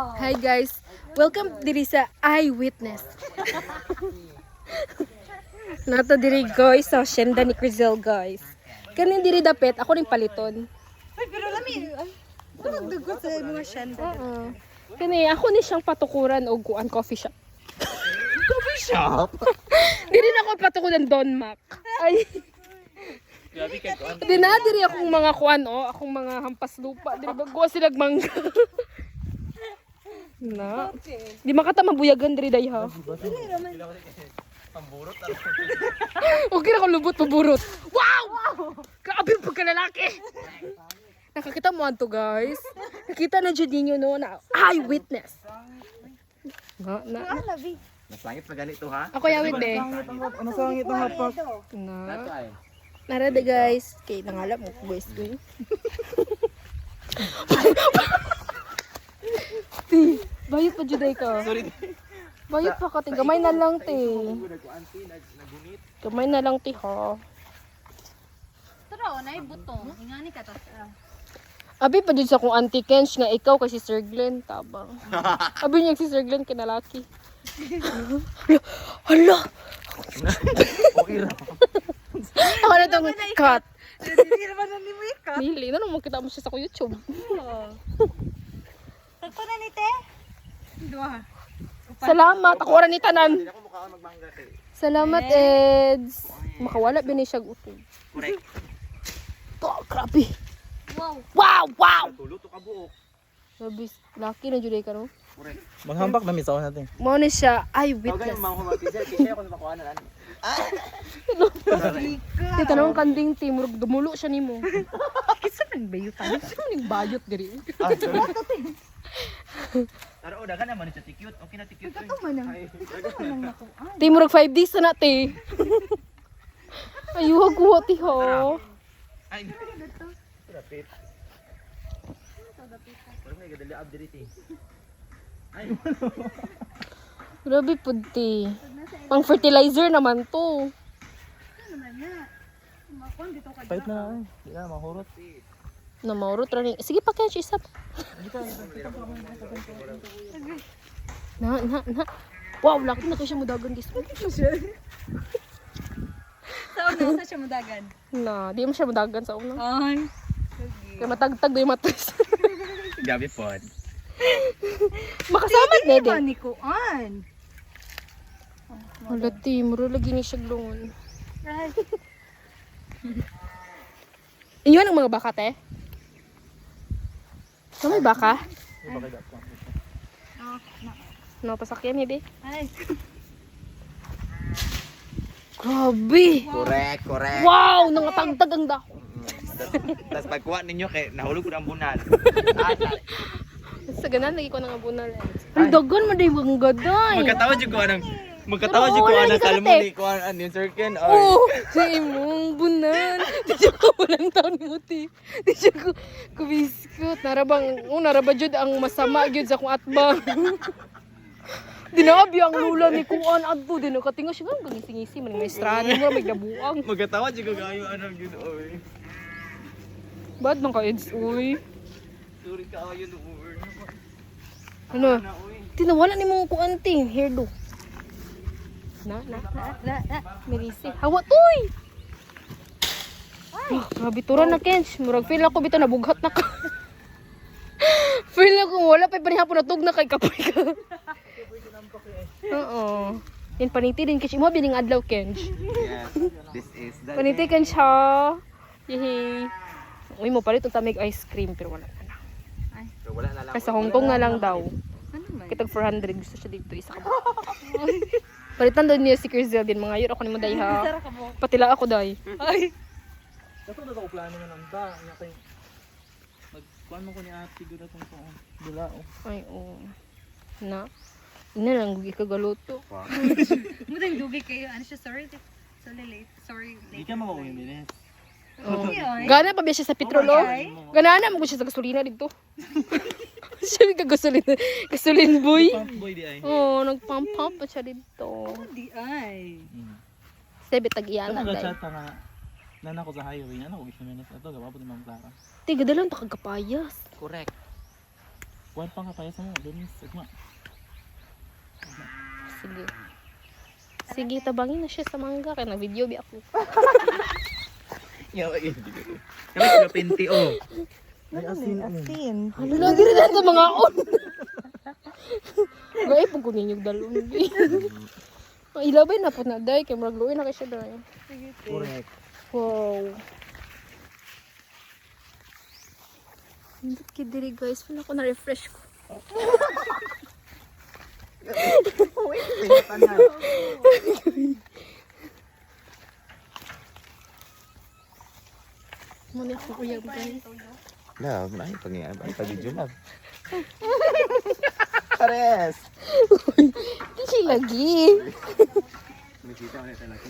Hi guys, welcome diri sa Eyewitness. Nato diri guys sa asyenda ni Crizel guys. Kanin diri dapit ako ning paliton. Ay, pero lami, parang dugot sa mga asyenda. Kani ako ni siyang patukuran og kuan coffee shop. Coffee shop? Diri na ako patukuran Don Mac. Ay. Grabe kay kuan. Dinadiri akong mga kuan akong mga hampas lupa. Diri bago sila mangga. Na. Di makata mabuyagan diri day ha. Pamburot Okay na ko lubot paburot. Wow! Grabe yung pagkalalaki. Nakakita mo anto guys. Nakita na dyan ninyo no na eyewitness. Na. Mas langit pa ganito ha? Ako yawit eh. Ano sa langit ng hapak? Na. Ay. Narada guys. Kay nangalap mo guys ko. Ti, bayot pa juday ka. Sorry. Bayot pa ka ti. Gamay na lang ti. Gamay na lang ti ha. Tara, na butong. Ingani ka ta. Abi pa dyan sa kung auntie Kench nga ikaw kasi Sir Glenn tabang. Abi niya si Sir Glenn kinalaki. Hala! Okay ra. Ako na itong cut. Hindi naman na ni Mika. Nili na naman kita mo siya sa YouTube. Tagpo na ni te? Dua. Salamat. Ako rin ni Tanan. Hindi ako mukha magmangga kay. Salamat, Eds. Makawala ba ni siya utog. Correct. Oh, grabe. Wow. Wow! Wow! Tulo to ka buok. Grabe. Lucky na juday ka no? Correct. Maghambak na misaw natin. Mo na siya Tawagay eyewitness. yung mga humapisa kasi ako sa makuha na. Di tanong kanding team. Dumulo siya ni mo. Kisa nang bayutan? Sino ning bayot diri? Ah, sorry. Pero oda ka naman sa tikute. Okay na tikute. Ito man ang nakuan. Team murag 5 days na te. Ayuhag ko ti ho. Ay. Rapit. Parang may gadali ab diri ti. Ay. Grabe pud ti. Pang fertilizer naman to. Pahit na lang. Hindi na, mahurot. Na maurot ra ni. Sige pa kaya isa. Na. Wow, laki na to siya mudagan guys. Saan na siya mudagan? Na, di mo siya mudagan sa una. Ay. Kaya matagtag do yung matres. Gabi pod. Makasama na Hindi din. ni kuan. Wala ti, muro lagi ni siya glungon. Inyo ang mga baka te? May baka? No, pasakyan hindi. Ay. Grabe! Correct, correct. Wow! Nangatagtag ang dahon. Tapos pagkuha ninyo kay nahulog ko ng bunal. Sa ganan, lagi ko nang abunal. Ang dagan mo din ang gaday. Magkatawa jud ko anang magkatawa Pero jud ko wala anang ni kalmo Kalate. ni ko an yung circle. Oo! Sa imong bunan. Di siya ko walang taon mo ti. Di siya ko kubiskot. Naraba jud ang masama jud sa kong atbang. Dinabi ang lula ni Kuan adto din nakatinga siya gang ngisi-ngisi man may strano mo may gabuang. Magkatawa jud ko kayo anang jud oy. Bad man ka Eds uy. Sorry ka ayo no. Ano? Tinawala ni mong Kuan ti hairdo. Na. Merisi. Hawa toy. Oh, grabe tura na Kench. Murag feel ako bitaw nabughat na ka. Feel ako wala pa panihapon na tug na kay kapay ka. Oo. Yan paniti din kasi mo bining adlaw Kench. Yes. This is the Paniti kan siya. Yehey. Uy mo palit ang tamig ice cream pero wala na lang. So, wala na lang. Kasi sa Hong Kong na lang daw. Ano man? Kitag 400 gusto siya dito isa ka. Palitan daw niya si Crizel din mga yun ako ni mo day ha. Tara ka mo. Patila ako day. Ay. Kaso na ako plano na lang ta. Nga kay magkuhan mo ko ni ate gura kung ko. Dula oh. Ay oo. Na. Ina lang gugi ka galuto. Mudang dugi kayo. Ano siya? Sorry. Sorry late. Sorry Di late. ka makuha yung bilis. Oh. Ay. Gana pa ba siya sa petrolo? Gana na mo siya sa gasolina dito. Siya may gasolina. Gasolin boy. Pump boy di ay. Oo, nagpump-pump pa siya dito. Di ay. Sebe tag-iyan Ano na ga day. chat nga nana ko sa highway. Ano ko gisyo minutes ato gawa po ni Ma'am Clara. Tiga dalawang takagapayas. Correct. Kuhan pang kapayas mo. Doon, sigma. Sige. Sige, tabangin na siya sa mangga. Kaya na-video bi ako. Yawa yun. Kami sila pinti oh. Ay, asin. Ano lagi rin sa mga on. Gaya pag kunin yung dalon. Ilabay na po na day. Kaya maragluin na kayo siya day. Correct. Wow. Hindi kidiri guys. Pala ko na-refresh ko. Muna ako uyab guys. Love, ay pag-iyan. Ay pag-video love. Pares! Hindi siya lagi. Nakita ko na talaga.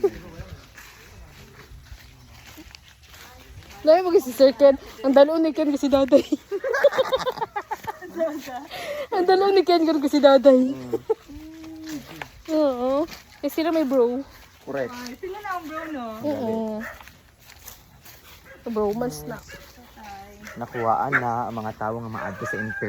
Lagi mag si Sir Ken. Ang dalon ni Ken kasi daday. Ang dalon ni Ken kasi daday. Oo. Eh sila may bro. Correct. Sila na ang bro, no? Oo. Bromance na. Nakuhaan na ang mga tao nga maadto sa